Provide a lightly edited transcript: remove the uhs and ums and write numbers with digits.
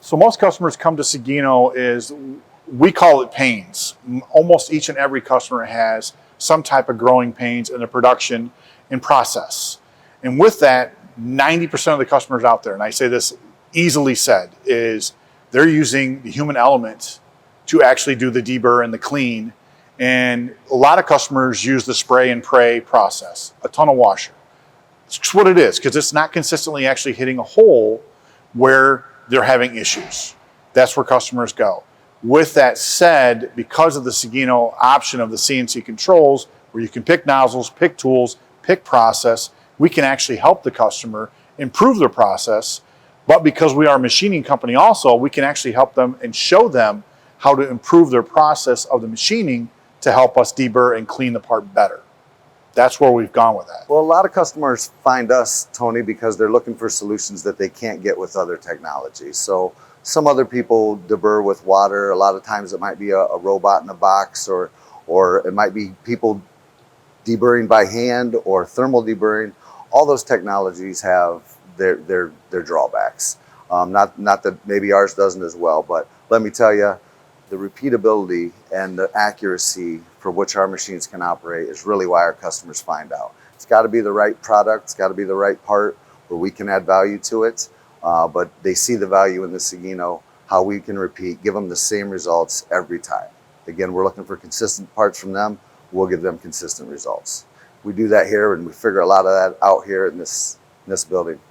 So most customers come to Sagino is, we call it pains. Almost each and every customer has some type of growing pains in the production and process. And with that, 90% of the customers out there, and I say this easily said, is they're using the human element to actually do the deburr and the clean. And a lot of customers use the spray and pray process, a ton of washer. It's what it is, because it's not consistently actually hitting a hole where they're having issues. That's where customers go. With that said, because of the Sagino option of the CNC controls, where you can pick nozzles, pick tools, pick process, we can actually help the customer improve their process. But because we are a machining company also, we can actually help them and show them how to improve their process of the machining to help us deburr and clean the part better. That's where we've gone with that. Well, a lot of customers find us, Tony, because they're looking for solutions that they can't get with other technologies. So some other people deburr with water. A lot of times it might be a robot in a box, or it might be people deburring by hand or thermal deburring. All those technologies have their drawbacks. Not that maybe ours doesn't as well, but let me tell you, the repeatability and the accuracy for which our machines can operate is really why our customers find out. It's got to be the right product, it's got to be the right part where we can add value to it, but they see the value in the Sagino, how we can repeat, give them the same results every time. Again, we're looking for consistent parts from them, we'll give them consistent results. We do that here, and we figure a lot of that out here in this building.